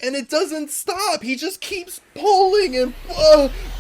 And it doesn't stop. He just keeps pulling and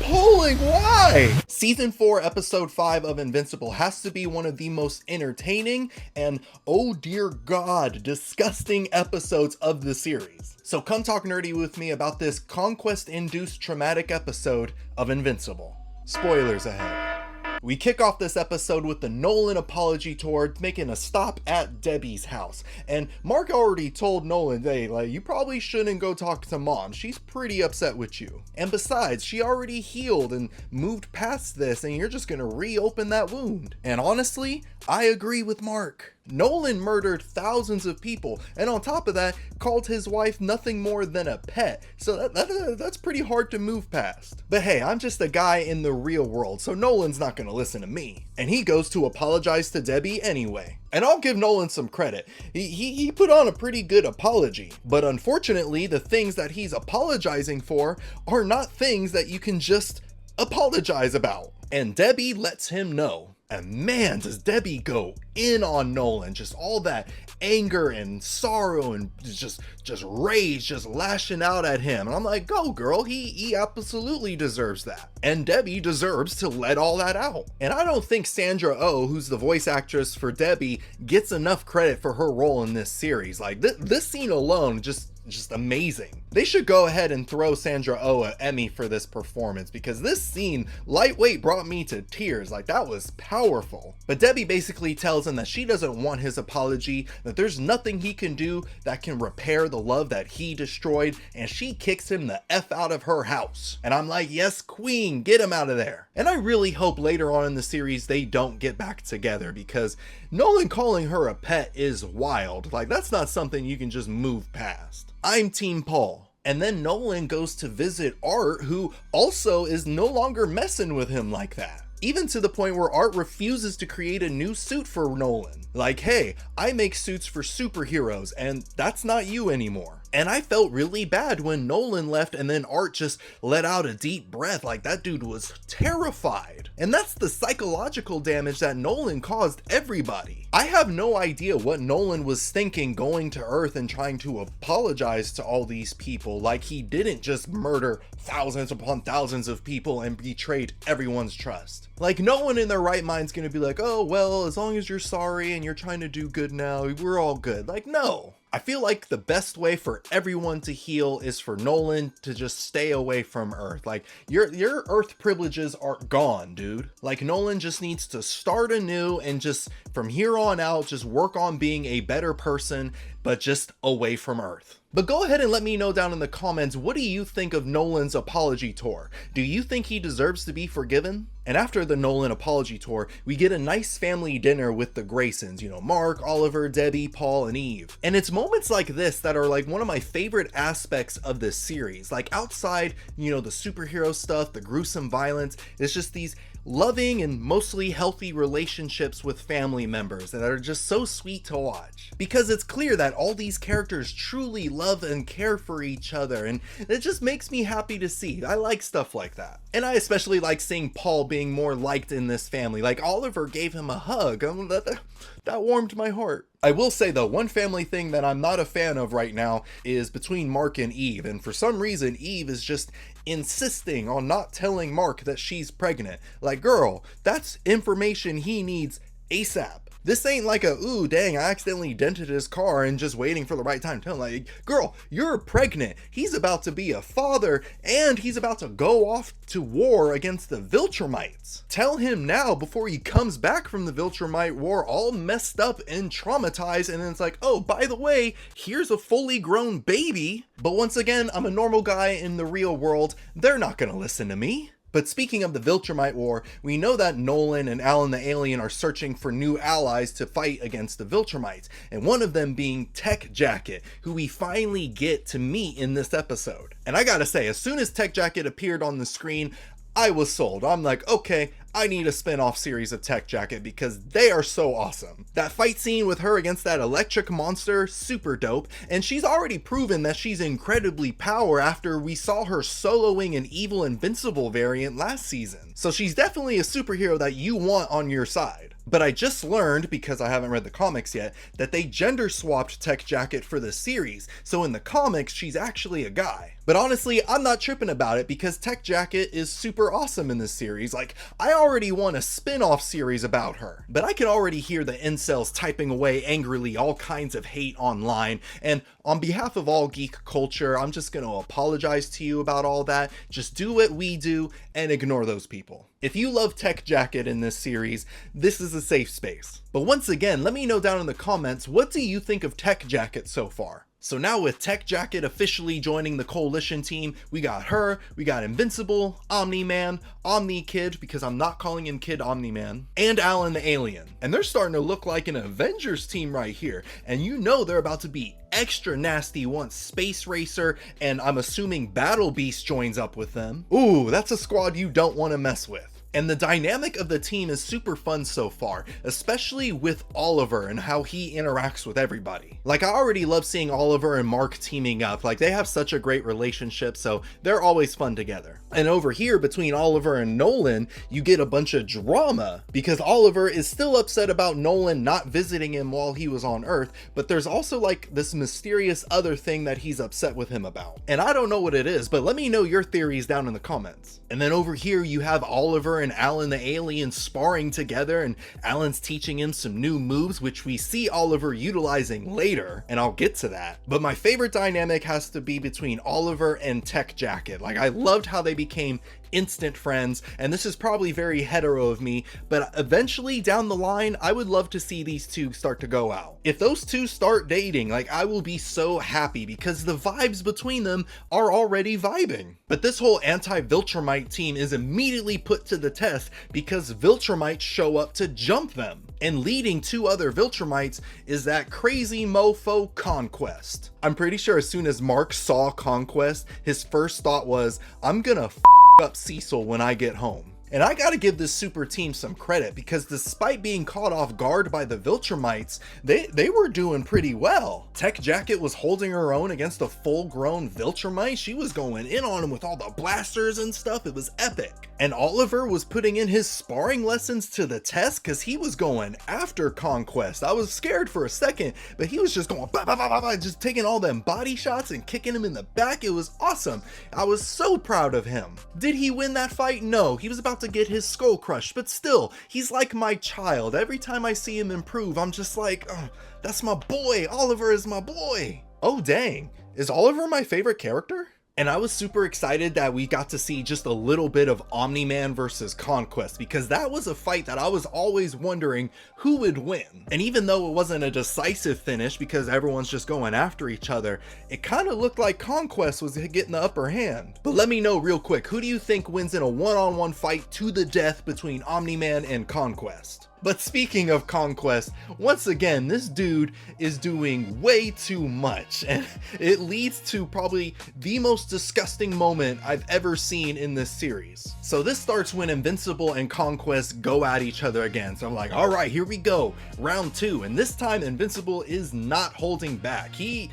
pulling. Why? Season 4, episode 5 of Invincible has to be one of the most entertaining and, oh dear God, disgusting episodes of the series. So come talk nerdy with me about this Conquest-induced traumatic episode of Invincible. Spoilers ahead. We kick off this episode with the Nolan apology tour, making a stop at Debbie's house. And Mark already told Nolan, hey, like, you probably shouldn't go talk to Mom. She's pretty upset with you. And besides, she already healed and moved past this, and you're just gonna reopen that wound. And honestly, I agree with Mark. Nolan murdered thousands of people, and on top of that, called his wife nothing more than a pet. So that's pretty hard to move past. But hey, I'm just a guy in the real world, so Nolan's not gonna listen to me. And he goes to apologize to Debbie anyway. And I'll give Nolan some credit. He put on a pretty good apology. But unfortunately, the things that he's apologizing for are not things that you can just apologize about. And Debbie lets him know. And man, does Debbie go in on Nolan. Just all that anger and sorrow and just rage, just lashing out at him. And I'm like, go girl, he absolutely deserves that. And Debbie deserves to let all that out. And I don't think Sandra Oh, who's the voice actress for Debbie, gets enough credit for her role in this series. Like this scene alone just amazing. They should go ahead and throw Sandra Oh an Emmy for this performance, because this scene, lightweight, brought me to tears. Like, that was powerful. But Debbie basically tells him that she doesn't want his apology, that there's nothing he can do that can repair the love that he destroyed, and she kicks him the F out of her house. And I'm like, yes, queen, get him out of there. And I really hope later on in the series they don't get back together, because Nolan calling her a pet is wild. Like, that's not something you can just move past. I'm Team Paul. And then Nolan goes to visit Art, who also is no longer messing with him like that. Even to the point where Art refuses to create a new suit for Nolan. Like, hey, I make suits for superheroes, and that's not you anymore. And I felt really bad when Nolan left and then Art just let out a deep breath. Like, that dude was terrified. And that's the psychological damage that Nolan caused everybody. I have no idea what Nolan was thinking going to Earth and trying to apologize to all these people. Like, he didn't just murder thousands upon thousands of people and betrayed everyone's trust. Like, no one in their right mind's gonna be like, oh, well, as long as you're sorry and you're trying to do good now, we're all good. Like, no. I feel like the best way for everyone to heal is for Nolan to just stay away from Earth. Like, your Earth privileges are gone, dude. Like, Nolan just needs to start anew and just from here on out just work on being a better person, but just away from Earth. But go ahead and let me know down in the comments, what do you think of Nolan's apology tour? Do you think he deserves to be forgiven? And after the Nolan apology tour, we get a nice family dinner with the Graysons, you know, Mark, Oliver, Debbie, Paul, and Eve. And it's moments like this that are like one of my favorite aspects of this series. Like, outside, you know, the superhero stuff, the gruesome violence, it's just these loving and mostly healthy relationships with family members that are just so sweet to watch. Because it's clear that all these characters truly love and care for each other, and it just makes me happy to see. I like stuff like that. And I especially like seeing Paul being more liked in this family. Like, Oliver gave him a hug. That warmed my heart. I will say though, one family thing that I'm not a fan of right now is between Mark and Eve. And for some reason, Eve is just insisting on not telling Mark that she's pregnant. Like, girl, that's information he needs ASAP. This ain't like a, ooh, dang, I accidentally dented his car and just waiting for the right time to tell him. Like, girl, you're pregnant. He's about to be a father and he's about to go off to war against the Viltrumites. Tell him now before he comes back from the Viltrumite war all messed up and traumatized, and then it's like, oh, by the way, here's a fully grown baby. But once again, I'm a normal guy in the real world. They're not gonna listen to me. But speaking of the Viltrumite War, we know that Nolan and Alan the Alien are searching for new allies to fight against the Viltrumites, and one of them being Tech Jacket, who we finally get to meet in this episode. And I gotta say, as soon as Tech Jacket appeared on the screen, I was sold. I'm like, okay, I need a spin-off series of Tech Jacket because they are so awesome. That fight scene with her against that electric monster, super dope, and she's already proven that she's incredibly powerful after we saw her soloing an evil Invincible variant last season. So she's definitely a superhero that you want on your side. But I just learned, because I haven't read the comics yet, that they gender swapped Tech Jacket for the series, so in the comics she's actually a guy. But honestly, I'm not tripping about it because Tech Jacket is super awesome in this series. Like, I already want a spin-off series about her, but I can already hear the incels typing away angrily all kinds of hate online, and on behalf of all geek culture, I'm just gonna apologize to you about all that. Just do what we do and ignore those people. If you love Tech Jacket in this series, this is a safe space. But once again, let me know down in the comments, what do you think of Tech Jacket so far? So now with Tech Jacket officially joining the Coalition team, we got her, we got Invincible, Omni-Man, Omni-Kid, because I'm not calling him Kid Omni-Man, and Alan the Alien. And they're starting to look like an Avengers team right here. And you know they're about to be extra nasty once Space Racer and I'm assuming Battle Beast joins up with them. Ooh, that's a squad you don't want to mess with. And the dynamic of the team is super fun so far, especially with Oliver and how he interacts with everybody. Like, I already love seeing Oliver and Mark teaming up. Like, they have such a great relationship, so they're always fun together. And over here, between Oliver and Nolan, you get a bunch of drama because Oliver is still upset about Nolan not visiting him while he was on Earth, but there's also like this mysterious other thing that he's upset with him about. And I don't know what it is, but let me know your theories down in the comments. And then over here, you have Oliver and Alan the Alien sparring together, and Alan's teaching him some new moves, which we see Oliver utilizing later, and I'll get to that. But my favorite dynamic has to be between Oliver and Tech Jacket. Like, I loved how they became instant friends, and this is probably very hetero of me, but eventually down the line, I would love to see these two start to go out. If those two start dating, like, I will be so happy because the vibes between them are already vibing. But this whole anti-Viltrumite team is immediately put to the test because Viltrumites show up to jump them. And leading two other Viltrumites is that crazy mofo Conquest. I'm pretty sure as soon as Mark saw Conquest, his first thought was, I'm gonna f up Cecil when I get home. And I gotta give this super team some credit because despite being caught off guard by the Viltrumites, they were doing pretty well. Tech Jacket was holding her own against a full-grown Viltrumite. She was going in on him with all the blasters and stuff. It was epic. And Oliver was putting in his sparring lessons to the test because he was going after Conquest. I was scared for a second, but he was just going bah, bah, bah, bah, bah, just taking all them body shots and kicking him in the back. It was awesome. I was so proud of him. Did he win that fight? No, he was about to get his skull crushed, but still, he's like my child. Every time I see him improve, I'm just like, oh, that's my boy. Oliver is my boy. Oh dang, is Oliver my favorite character? And I was super excited that we got to see just a little bit of Omni-Man versus Conquest, because that was a fight that I was always wondering who would win. And even though it wasn't a decisive finish because everyone's just going after each other, it kind of looked like Conquest was getting the upper hand. But let me know real quick, who do you think wins in a one-on-one fight to the death between Omni-Man and Conquest? But speaking of Conquest, once again, this dude is doing way too much, and it leads to probably the most disgusting moment I've ever seen in this series. So this starts when Invincible and Conquest go at each other again. So I'm like, all right, here we go, round two. And this time Invincible is not holding back. He's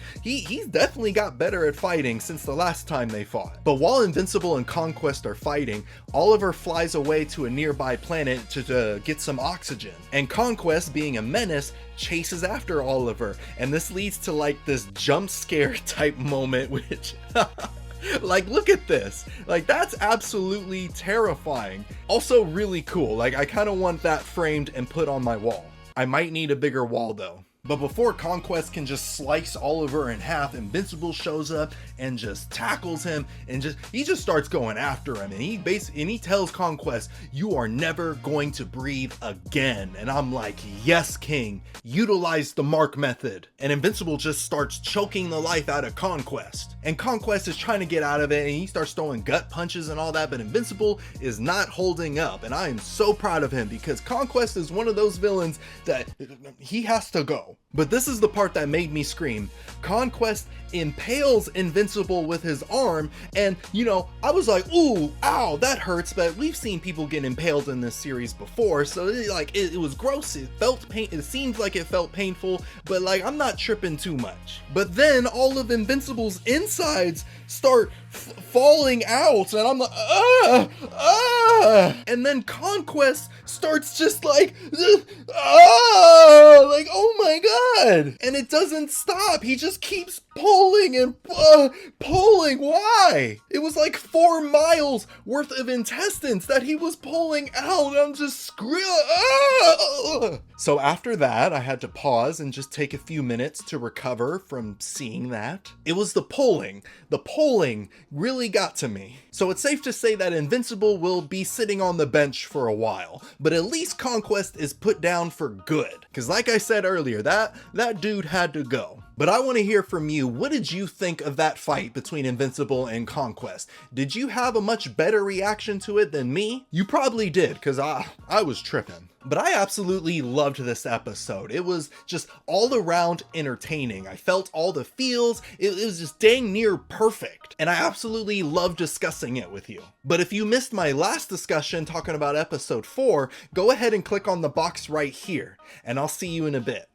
definitely got better at fighting since the last time they fought. But while Invincible and Conquest are fighting, Oliver flies away to a nearby planet to get some oxygen. And Conquest, being a menace, chases after Oliver, and this leads to like this jump scare type moment, which like, look at this, like, that's absolutely terrifying. Also really cool. Like, I kind of want that framed and put on my wall. I might need a bigger wall though. But before Conquest can just slice Oliver in half, Invincible shows up and just tackles him, and he just starts going after him, and he tells Conquest, you are never going to breathe again. And I'm like, yes, King, utilize the Mark method. And Invincible just starts choking the life out of Conquest. And Conquest is trying to get out of it, and he starts throwing gut punches and all that, but Invincible is not holding up. And I am so proud of him because Conquest is one of those villains that he has to go. though. But this is the part that made me scream. Conquest impales Invincible with his arm, and I was like, ooh, ow, that hurts, but we've seen people get impaled in this series before, so it was gross, it felt pain, it seemed like it felt painful, but I'm not tripping too much. But then all of Invincible's insides start falling out, and I'm like, and then Conquest starts just oh my god, and it doesn't stop. He just keeps pulling and pulling. Why? It was 4 miles worth of intestines that he was pulling out. I'm just screaming. So after that, I had to pause and just take a few minutes to recover from seeing that. It was the pulling. The pulling really got to me. So it's safe to say that Invincible will be sitting on the bench for a while, but at least Conquest is put down for good. Because like I said earlier, that dude had to go. But I want to hear from you. What did you think of that fight between Invincible and Conquest? Did you have a much better reaction to it than me? You probably did, because I was tripping. But I absolutely loved this episode. It was just all around entertaining. I felt all the feels. It was just dang near perfect. And I absolutely love discussing it with you. But if you missed my last discussion talking about episode 4, go ahead and click on the box right here, and I'll see you in a bit.